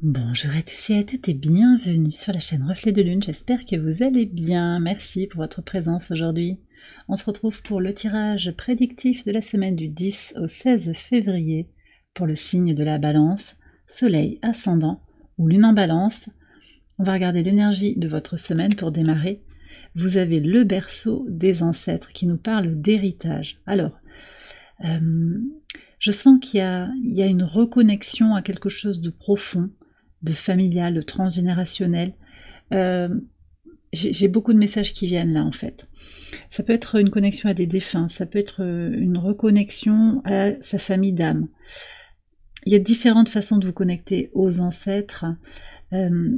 Bonjour à tous et à toutes et bienvenue sur la chaîne Reflet de Lune, j'espère que vous allez bien, merci pour votre présence aujourd'hui. On se retrouve pour le tirage prédictif de la semaine du 10 au 16 février pour le signe de la Balance, Soleil ascendant ou Lune en Balance. On va regarder l'énergie de votre semaine pour démarrer. Vous avez le berceau des ancêtres qui nous parle d'héritage. Alors, je sens qu'il y a une reconnexion à quelque chose de profond, de familial, de transgénérationnel. J'ai beaucoup de messages qui viennent là en fait. Ça peut être une connexion à des défunts, ça peut être une reconnexion à sa famille d'âme. Il y a différentes façons de vous connecter aux ancêtres.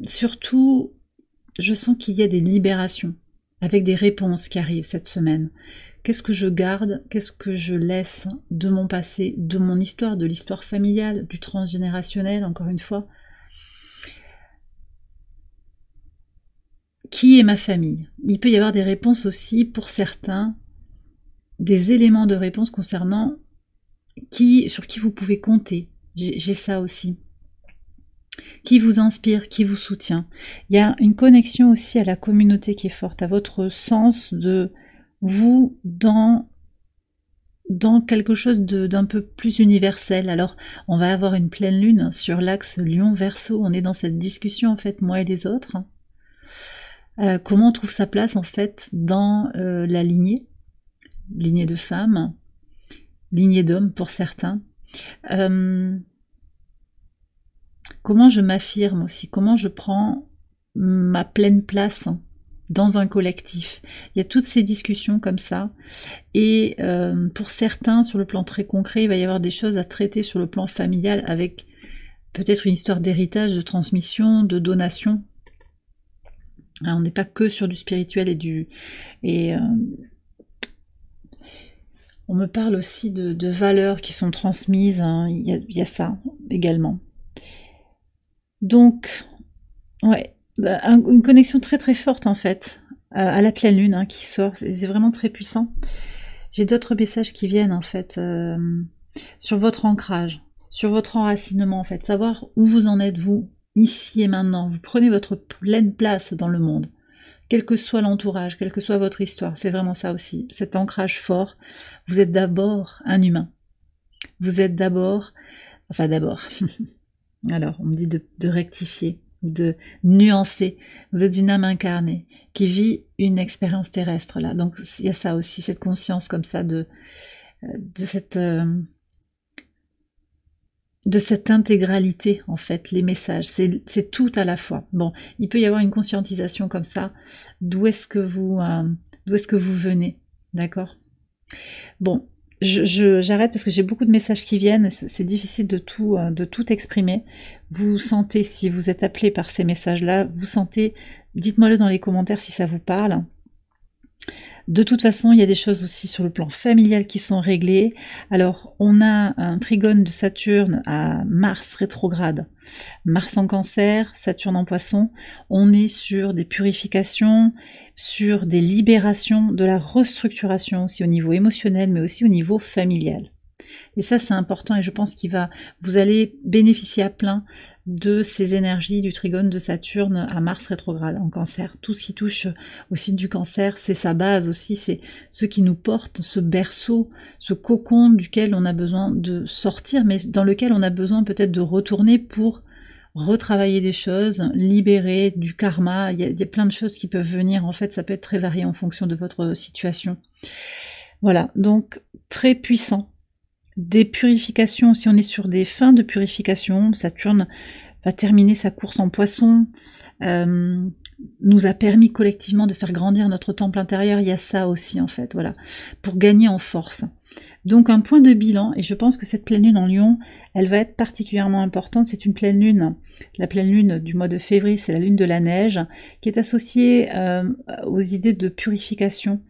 Surtout, je sens qu'il y a des libérations, avec des réponses qui arrivent cette semaine. Qu'est-ce que je garde, qu'est-ce que je laisse de mon passé, de mon histoire, de l'histoire familiale, du transgénérationnel, encore une fois. Qui est ma famille? Il peut y avoir des réponses aussi pour certains, des éléments de réponse concernant sur qui vous pouvez compter. J'ai ça aussi. Qui vous inspire, qui vous soutient. Il y a une connexion aussi à la communauté qui est forte, à votre sens de vous dans quelque chose d'un peu plus universel. Alors, on va avoir une pleine lune sur l'axe Lion-Verseau. On est dans cette discussion, en fait, moi et les autres. Comment on trouve sa place, en fait, dans la lignée de femmes, lignée d'hommes pour certains. Comment je m'affirme aussi, comment je prends ma pleine place dans un collectif. Il y a toutes ces discussions comme ça. Et pour certains, sur le plan très concret, il va y avoir des choses à traiter sur le plan familial avec peut-être une histoire d'héritage, de transmission, de donation. Alors, on n'est pas que sur du spirituel on me parle aussi de valeurs qui sont transmises, hein. Il y a ça également. Donc, ouais, une connexion très très forte en fait, à la pleine lune qui sort, c'est vraiment très puissant. J'ai d'autres messages qui viennent en fait, sur votre ancrage, sur votre enracinement en fait, savoir où vous en êtes vous, ici et maintenant. Vous prenez votre pleine place dans le monde, quel que soit l'entourage, quelle que soit votre histoire, c'est vraiment ça aussi, cet ancrage fort. Vous êtes d'abord un humain, vous êtes d'abord, alors on me dit de rectifier, de nuancer, vous êtes une âme incarnée qui vit une expérience terrestre là, donc il y a ça aussi, cette conscience comme ça de cette intégralité en fait, les messages, c'est tout à la fois. Bon, il peut y avoir une conscientisation comme ça, d'où est-ce que vous venez, d'accord? Bon, j'arrête parce que j'ai beaucoup de messages qui viennent, c'est difficile de tout exprimer. Vous sentez, si vous êtes appelé par ces messages-là, vous sentez, dites-moi-le dans les commentaires si ça vous parle. De toute façon, il y a des choses aussi sur le plan familial qui sont réglées. Alors, on a un trigone de Saturne à Mars rétrograde. Mars en Cancer, Saturne en Poisson. On est sur des purifications, sur des libérations, de la restructuration aussi au niveau émotionnel, mais aussi au niveau familial. Et ça, c'est important et je pense vous allez bénéficier à plein de ces énergies du trigone de Saturne à Mars rétrograde en Cancer. Tout ce qui touche au signe du Cancer, c'est sa base aussi, c'est ce qui nous porte, ce berceau, ce cocon duquel on a besoin de sortir, mais dans lequel on a besoin peut-être de retourner pour retravailler des choses, libérer du karma. Il y a plein de choses qui peuvent venir, en fait, ça peut être très varié en fonction de votre situation. Voilà, donc très puissant. Des purifications, si on est sur des fins de purification, Saturne va terminer sa course en Poisson, nous a permis collectivement de faire grandir notre temple intérieur, il y a ça aussi en fait, voilà, pour gagner en force. Donc un point de bilan, et je pense que cette pleine lune en Lion, elle va être particulièrement importante, c'est une pleine lune, la pleine lune du mois de février, c'est la lune de la neige, qui est associée aux idées de purification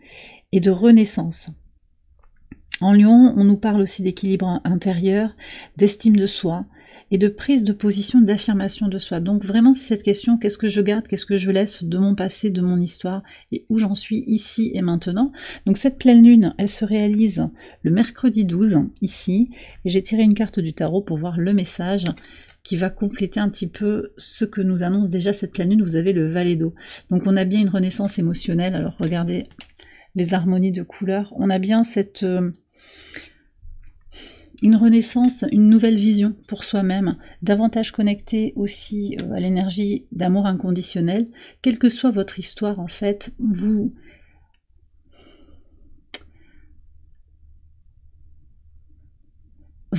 et de renaissance. En Lion, on nous parle aussi d'équilibre intérieur, d'estime de soi et de prise de position, d'affirmation de soi. Donc vraiment, c'est cette question, qu'est-ce que je garde, qu'est-ce que je laisse de mon passé, de mon histoire, et où j'en suis ici et maintenant. Donc cette pleine lune, elle se réalise le mercredi 12, ici, et j'ai tiré une carte du tarot pour voir le message qui va compléter un petit peu ce que nous annonce déjà cette pleine lune. Vous avez le valet d'eau. Donc on a bien une renaissance émotionnelle. Alors regardez les harmonies de couleurs. On a bien cette... une renaissance, une nouvelle vision pour soi-même, davantage connectée aussi à l'énergie d'amour inconditionnel. Quelle que soit votre histoire, en fait, vous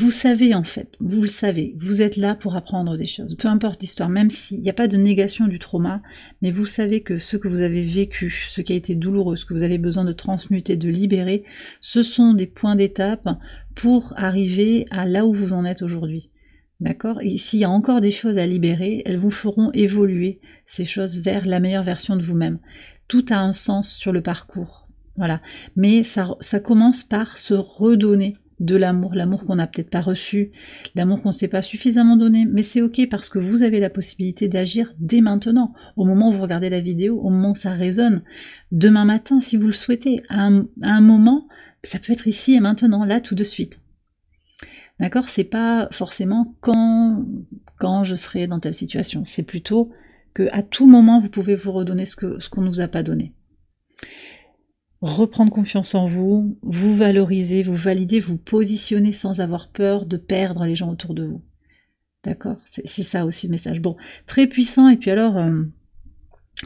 savez, en fait, vous le savez, vous êtes là pour apprendre des choses, peu importe l'histoire, même s'il n'y a pas de négation du trauma, mais vous savez que ce que vous avez vécu, ce qui a été douloureux, ce que vous avez besoin de transmuter, de libérer, ce sont des points d'étape pour arriver à là où vous en êtes aujourd'hui. D'accord? Et s'il y a encore des choses à libérer, elles vous feront évoluer ces choses vers la meilleure version de vous-même. Tout a un sens sur le parcours. Voilà. Mais ça commence par se redonner de l'amour, l'amour qu'on n'a peut-être pas reçu, l'amour qu'on ne s'est pas suffisamment donné, mais c'est ok parce que vous avez la possibilité d'agir dès maintenant, au moment où vous regardez la vidéo, au moment où ça résonne, demain matin si vous le souhaitez, à un moment, ça peut être ici et maintenant, là tout de suite. D'accord? C'est pas forcément quand je serai dans telle situation, c'est plutôt que à tout moment vous pouvez vous redonner ce qu'on ne vous a pas donné. Reprendre confiance en vous, vous valoriser, vous valider, vous positionner sans avoir peur de perdre les gens autour de vous. D'accord? C'est ça aussi le message. Bon, très puissant, et puis alors,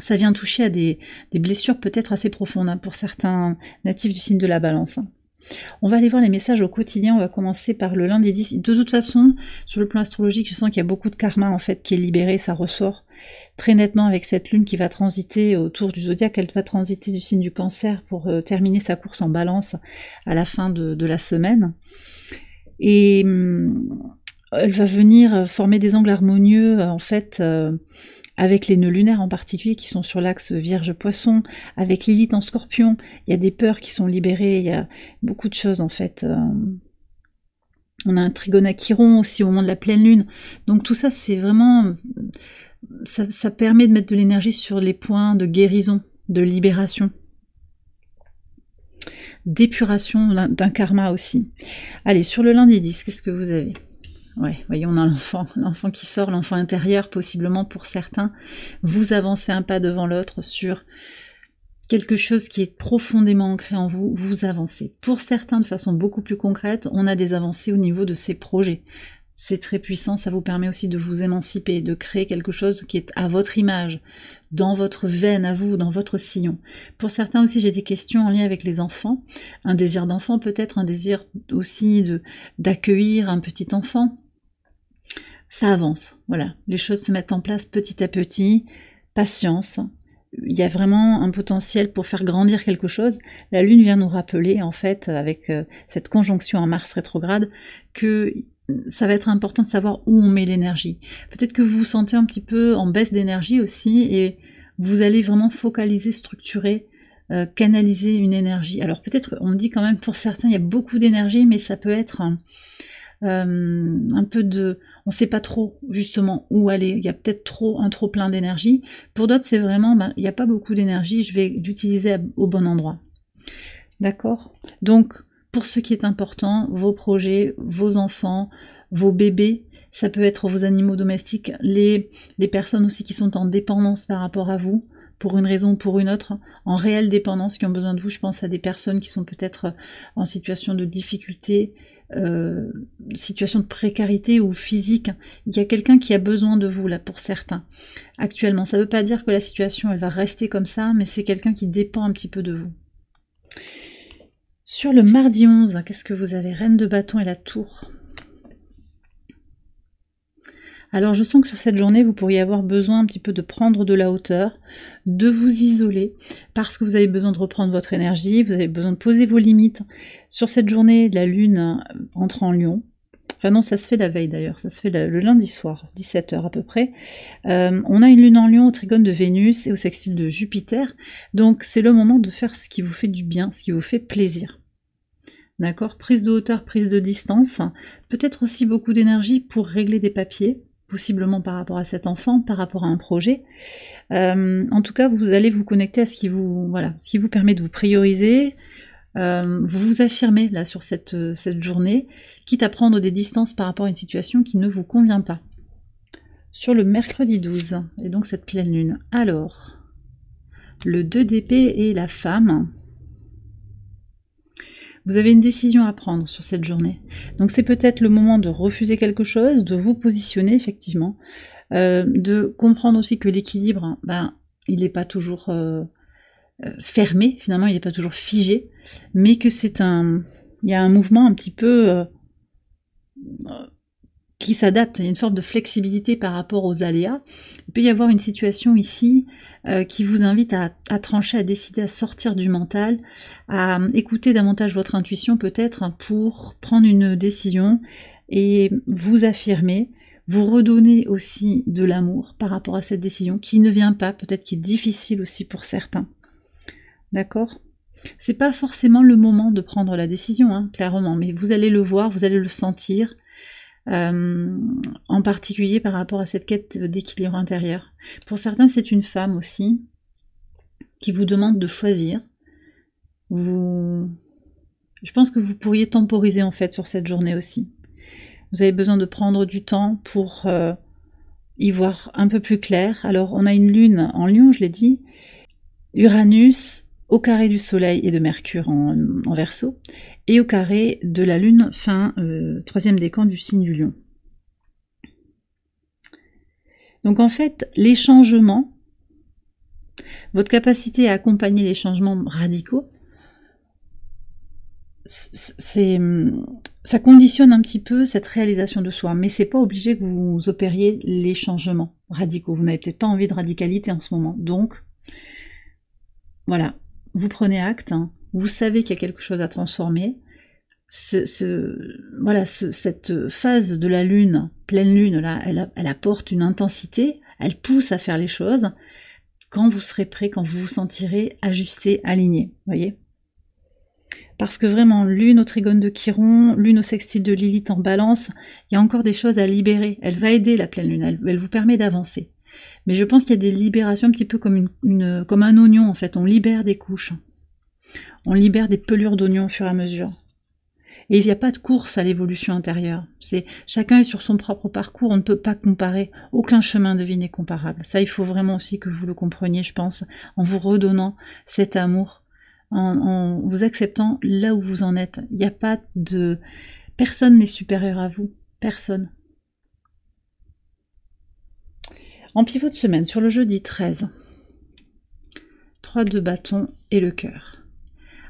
ça vient toucher à des blessures peut-être assez profondes hein, pour certains natifs du signe de la Balance. Hein. On va aller voir les messages au quotidien, on va commencer par le lundi 10. De toute façon, sur le plan astrologique, je sens qu'il y a beaucoup de karma en fait qui est libéré, ça ressort très nettement avec cette lune qui va transiter autour du zodiaque, elle va transiter du signe du Cancer pour terminer sa course en Balance à la fin de la semaine. Et elle va venir former des angles harmonieux en fait avec les nœuds lunaires en particulier qui sont sur l'axe Vierge-Poisson, avec Lilith en Scorpion, il y a des peurs qui sont libérées, il y a beaucoup de choses en fait. On a un trigone à Chiron aussi au moment de la pleine lune, donc tout ça c'est vraiment... Ça permet de mettre de l'énergie sur les points de guérison, de libération, d'épuration d'un karma aussi. Allez, sur le lundi 10, qu'est-ce que vous avez ? Ouais, voyez, on a l'enfant qui sort, l'enfant intérieur, possiblement pour certains. Vous avancez un pas devant l'autre sur quelque chose qui est profondément ancré en vous, vous avancez. Pour certains, de façon beaucoup plus concrète, on a des avancées au niveau de ces projets. C'est très puissant, ça vous permet aussi de vous émanciper, de créer quelque chose qui est à votre image, dans votre veine à vous, dans votre sillon. Pour certains aussi, j'ai des questions en lien avec les enfants, un désir d'enfant peut-être, un désir aussi d'accueillir un petit enfant. Ça avance, voilà, les choses se mettent en place petit à petit, patience. Il y a vraiment un potentiel pour faire grandir quelque chose. La Lune vient nous rappeler, en fait, avec cette conjonction en Mars rétrograde, que ça va être important de savoir où on met l'énergie. Peut-être que vous vous sentez un petit peu en baisse d'énergie aussi, et vous allez vraiment focaliser, structurer, canaliser une énergie. Alors peut-être, on me dit quand même, pour certains, il y a beaucoup d'énergie, mais ça peut être un peu de... On ne sait pas trop, justement, où aller. Il y a peut-être un trop plein d'énergie. Pour d'autres, c'est vraiment, il n'y a pas beaucoup d'énergie, je vais l'utiliser au bon endroit. D'accord ? Donc, pour ce qui est important, vos projets, vos enfants, vos bébés, ça peut être vos animaux domestiques, les personnes aussi qui sont en dépendance par rapport à vous, pour une raison ou pour une autre, en réelle dépendance, qui ont besoin de vous. Je pense à des personnes qui sont peut-être en situation de difficulté, situation de précarité ou physique. Il y a quelqu'un qui a besoin de vous là pour certains actuellement. Ça ne veut pas dire que la situation elle va rester comme ça, mais c'est quelqu'un qui dépend un petit peu de vous. Sur le mardi 11, qu'est-ce que vous avez? Reine de bâton et la tour. Alors je sens que sur cette journée, vous pourriez avoir besoin un petit peu de prendre de la hauteur, de vous isoler, parce que vous avez besoin de reprendre votre énergie, vous avez besoin de poser vos limites. Sur cette journée, la Lune entre en Lion. Enfin non, ça se fait la veille d'ailleurs, ça se fait le lundi soir, 17h à peu près. On a une Lune en Lion au trigone de Vénus et au sextile de Jupiter, donc c'est le moment de faire ce qui vous fait du bien, ce qui vous fait plaisir. D'accord? Prise de hauteur, prise de distance, peut-être aussi beaucoup d'énergie pour régler des papiers, possiblement par rapport à cet enfant, par rapport à un projet. En tout cas, vous allez vous connecter à ce qui vous permet de vous prioriser, vous vous affirmez là sur cette journée, quitte à prendre des distances par rapport à une situation qui ne vous convient pas. sur le mercredi 12, et donc cette pleine lune. Alors, le 2 d'épée et la femme. Vous avez une décision à prendre sur cette journée. Donc c'est peut-être le moment de refuser quelque chose, de vous positionner effectivement, de comprendre aussi que l'équilibre, ben, il n'est pas toujours fermé, finalement il n'est pas toujours figé, mais que il y a un mouvement un petit peu qui s'adapte, il y a une forme de flexibilité par rapport aux aléas. Il peut y avoir une situation ici qui vous invite à trancher, à décider, à sortir du mental, à écouter davantage votre intuition peut-être pour prendre une décision et vous affirmer, vous redonner aussi de l'amour par rapport à cette décision qui ne vient pas, peut-être qui est difficile aussi pour certains. D'accord ? C'est pas forcément le moment de prendre la décision, hein, clairement, mais vous allez le voir, vous allez le sentir, en particulier par rapport à cette quête d'équilibre intérieur. Pour certains, c'est une femme aussi qui vous demande de choisir. Je pense que vous pourriez temporiser en fait sur cette journée aussi. Vous avez besoin de prendre du temps pour y voir un peu plus clair. Alors, on a une lune en Lion, je l'ai dit, Uranus au carré du Soleil et de Mercure en Verseau, et au carré de la Lune, fin 3e décan du signe du Lion. Donc en fait, les changements, votre capacité à accompagner les changements radicaux, ça conditionne un petit peu cette réalisation de soi, mais c'est pas obligé que vous opériez les changements radicaux. Vous n'avez peut-être pas envie de radicalité en ce moment. Donc, voilà, vous prenez acte, hein, vous savez qu'il y a quelque chose à transformer. Cette phase de la lune, pleine lune, là, elle apporte une intensité, elle pousse à faire les choses quand vous serez prêt, quand vous vous sentirez ajusté, aligné, voyez. Parce que vraiment, lune au trigone de Chiron, lune au sextile de Lilith en balance, il y a encore des choses à libérer. Elle va aider la pleine lune, elle vous permet d'avancer. Mais je pense qu'il y a des libérations un petit peu comme comme un oignon en fait, on libère des couches. On libère des pelures d'oignon au fur et à mesure. Et il n'y a pas de course à l'évolution intérieure. Chacun est sur son propre parcours, on ne peut pas comparer. Aucun chemin de vie n'est comparable. Ça, il faut vraiment aussi que vous le compreniez, je pense, en vous redonnant cet amour, en vous acceptant là où vous en êtes. Il n'y a pas de... Personne n'est supérieur à vous. Personne. En pivot de semaine, sur le jeudi 13, 3 de bâton et le cœur.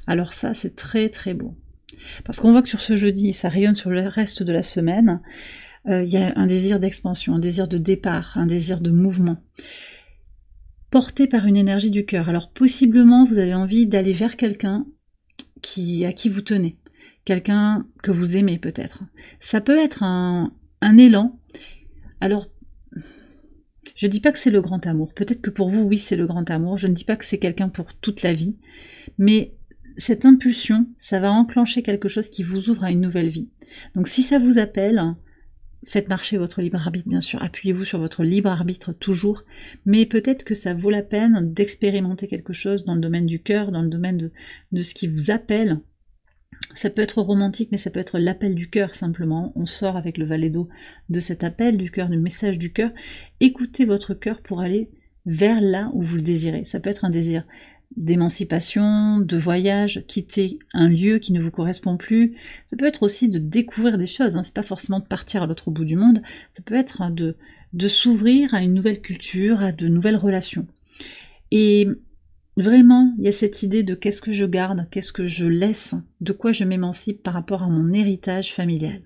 Alors ça, c'est très très beau. Parce qu'on voit que sur ce jeudi, ça rayonne sur le reste de la semaine, il y a un désir d'expansion, un désir de départ, un désir de mouvement, porté par une énergie du cœur. Alors possiblement, vous avez envie d'aller vers quelqu'un à qui vous tenez, quelqu'un que vous aimez peut-être. Ça peut être un élan. Alors, je ne dis pas que c'est le grand amour. Peut-être que pour vous, oui, c'est le grand amour. Je ne dis pas que c'est quelqu'un pour toute la vie. Mais cette impulsion, ça va enclencher quelque chose qui vous ouvre à une nouvelle vie. Donc si ça vous appelle, faites marcher votre libre arbitre, bien sûr. Appuyez-vous sur votre libre arbitre toujours. Mais peut-être que ça vaut la peine d'expérimenter quelque chose dans le domaine du cœur, dans le domaine de ce qui vous appelle. Ça peut être romantique, mais ça peut être l'appel du cœur simplement. On sort avec le valet d'eau de cet appel du cœur, du message du cœur. Écoutez votre cœur pour aller vers là où vous le désirez. Ça peut être un désir d'émancipation, de voyage, quitter un lieu qui ne vous correspond plus. Ça peut être aussi de découvrir des choses. C'est pas forcément de partir à l'autre bout du monde. Ça peut être de s'ouvrir à une nouvelle culture, à de nouvelles relations. Et vraiment, il y a cette idée de qu'est-ce que je garde, qu'est-ce que je laisse, de quoi je m'émancipe par rapport à mon héritage familial.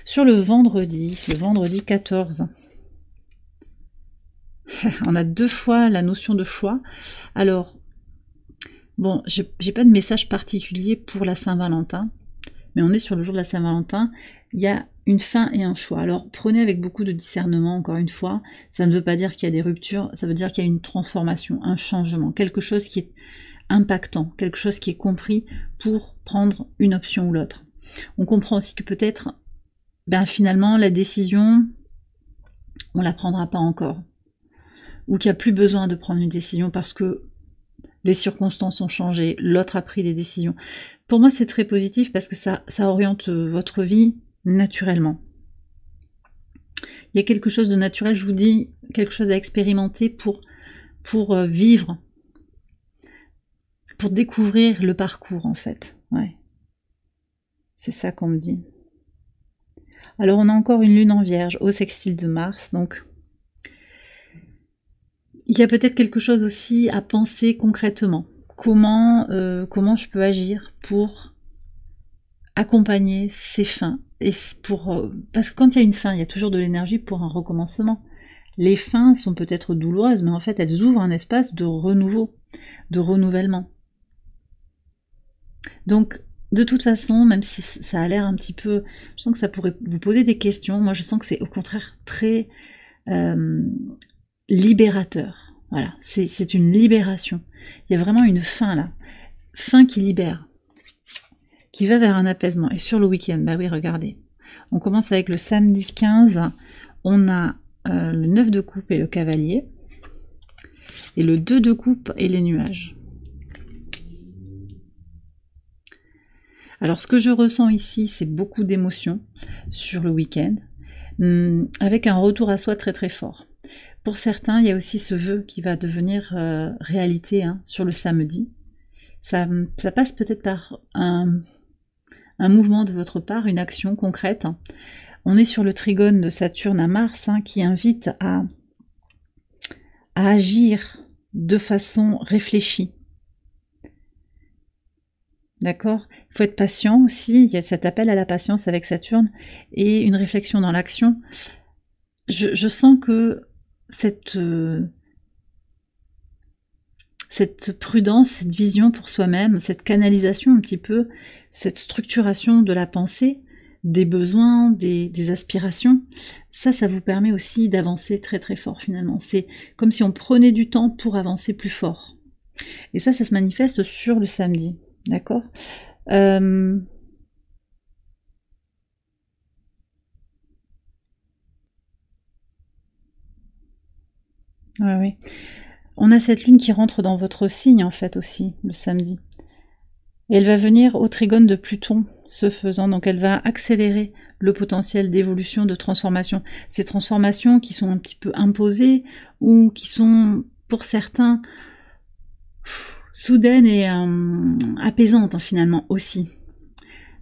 Sur le vendredi 14, on a 2 fois la notion de choix. Alors, bon, j'ai pas de message particulier pour la Saint-Valentin, mais on est sur le jour de la Saint-Valentin, il y a une fin et un choix. Alors prenez avec beaucoup de discernement, encore une fois, ça ne veut pas dire qu'il y a des ruptures, ça veut dire qu'il y a une transformation, un changement, quelque chose qui est impactant, quelque chose qui est compris pour prendre une option ou l'autre. On comprend aussi que peut-être, finalement, la décision, on la prendra pas encore, ou qu'il n'y a plus besoin de prendre une décision parce que les circonstances ont changé, l'autre a pris des décisions. Pour moi, c'est très positif parce que ça oriente votre vie naturellement. Il y a quelque chose de naturel, je vous dis, quelque chose à expérimenter pour vivre, pour découvrir le parcours en fait. Ouais. C'est ça qu'on me dit. Alors on a encore une lune en Vierge au sextile de Mars, donc il y a peut-être quelque chose aussi à penser concrètement. Comment je peux agir pour accompagner ces fins et parce que quand il y a une fin, il y a toujours de l'énergie pour un recommencement. Les fins sont peut-être douloureuses, mais en fait elles ouvrent un espace de renouveau, de renouvellement. Donc de toute façon, même si ça a l'air un petit peu, je sens que ça pourrait vous poser des questions, moi je sens que c'est au contraire très libérateur. Voilà, c'est une libération. Il y a vraiment une fin là, fin qui libère, qui va vers un apaisement. Et sur le week-end, bah oui, regardez, on commence avec le samedi 15, on a le 9 de coupe et le cavalier, et le 2 de coupe et les nuages. Alors ce que je ressens ici, c'est beaucoup d'émotions sur le week-end, avec un retour à soi très très fort. Pour certains, il y a aussi ce vœu qui va devenir réalité sur le samedi. Ça passe peut-être par un mouvement de votre part, une action concrète. On est sur le trigone de Saturne à Mars qui invite à agir de façon réfléchie. D'accord? Il faut être patient aussi, il y a cet appel à la patience avec Saturne et une réflexion dans l'action. Je sens que cette prudence, cette vision pour soi-même, cette canalisation un petit peu, cette structuration de la pensée, des besoins, des aspirations, ça vous permet aussi d'avancer très très fort finalement. C'est comme si on prenait du temps pour avancer plus fort. Et ça se manifeste sur le samedi, d'accord ? Oui. On a cette lune qui rentre dans votre signe en fait aussi, le samedi. Et elle va venir au trigone de Pluton, ce faisant, donc elle va accélérer le potentiel d'évolution, de transformation. Ces transformations qui sont un petit peu imposées ou qui sont, pour certains, soudaines et apaisantes finalement aussi.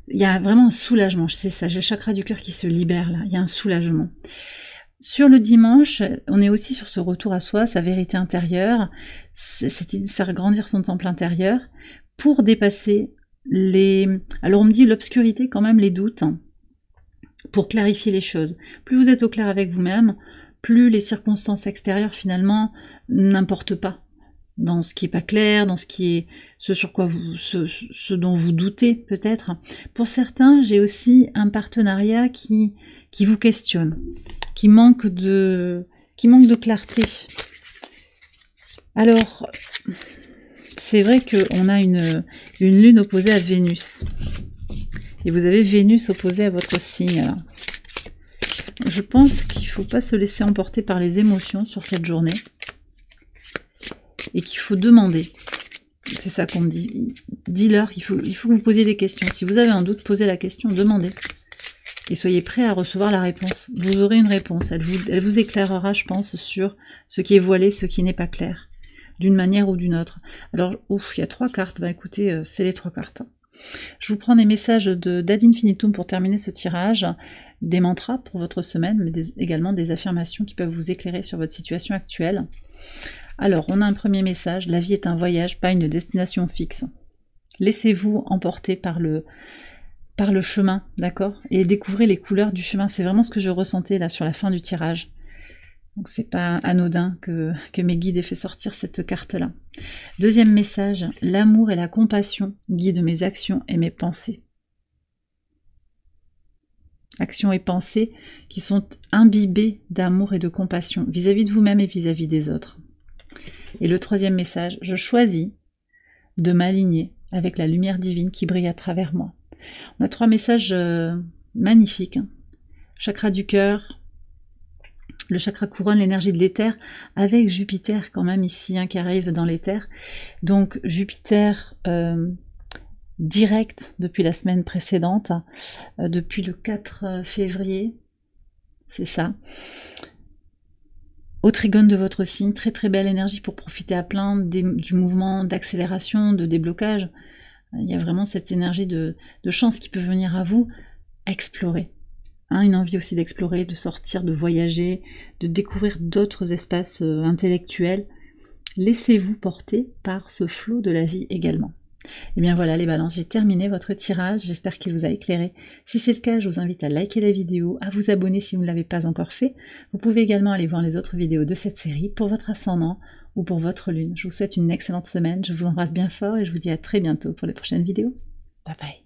Il y a vraiment un soulagement, c'est ça, j'ai le chakra du cœur qui se libère là, il y a un soulagement. Sur le dimanche, on est aussi sur ce retour à soi, sa vérité intérieure, cette idée de faire grandir son temple intérieur pour dépasser alors on me dit l'obscurité quand même, les doutes, pour clarifier les choses. Plus vous êtes au clair avec vous-même, plus les circonstances extérieures finalement n'importent pas. Dans ce qui est pas clair, dans ce sur quoi ce dont vous doutez peut-être. Pour certains, j'ai aussi un partenariat qui vous questionne, qui manque de clarté. Alors, c'est vrai qu'on a une lune opposée à Vénus. Et vous avez Vénus opposée à votre signe. Là. Je pense qu'il ne faut pas se laisser emporter par les émotions sur cette journée. Et qu'il faut demander. C'est ça qu'on me dit. Dis-leur, il faut que vous posiez des questions. Si vous avez un doute, posez la question, demandez. Et soyez prêts à recevoir la réponse. Vous aurez une réponse. Elle vous éclairera, je pense, sur ce qui est voilé, ce qui n'est pas clair. D'une manière ou d'une autre. Alors, il y a 3 cartes. Bah écoutez, c'est les 3 cartes. Je vous prends des messages d'Ad Infinitum pour terminer ce tirage. Des mantras pour votre semaine, mais également des affirmations qui peuvent vous éclairer sur votre situation actuelle. Alors, on a un premier message. La vie est un voyage, pas une destination fixe. Laissez-vous emporter par le chemin, d'accord? Et découvrez les couleurs du chemin. C'est vraiment ce que je ressentais là sur la fin du tirage. Donc c'est pas anodin que mes guides aient fait sortir cette carte-là. Deuxième message, l'amour et la compassion guident mes actions et mes pensées. Actions et pensées qui sont imbibées d'amour et de compassion vis-à-vis de vous-même et vis-à-vis des autres. Et le troisième message, je choisis de m'aligner avec la lumière divine qui brille à travers moi. On a 3 messages magnifiques. Chakra du cœur, le chakra couronne, l'énergie de l'éther, avec Jupiter quand même ici, qui arrive dans l'éther. Donc Jupiter direct depuis la semaine précédente, depuis le 4 février. c'est ça. Au trigone de votre signe, très très belle énergie pour profiter à plein du mouvement d'accélération, de déblocage. Il y a vraiment cette énergie de chance qui peut venir à vous. Explorer. Hein, une envie aussi d'explorer, de sortir, de voyager, de découvrir d'autres espaces intellectuels. Laissez-vous porter par ce flot de la vie également. Et bien voilà les balances, j'ai terminé votre tirage, j'espère qu'il vous a éclairé. Si c'est le cas, je vous invite à liker la vidéo, à vous abonner si vous ne l'avez pas encore fait. Vous pouvez également aller voir les autres vidéos de cette série pour votre ascendant ou pour votre lune. Je vous souhaite une excellente semaine, je vous embrasse bien fort et je vous dis à très bientôt pour les prochaines vidéos. Bye bye.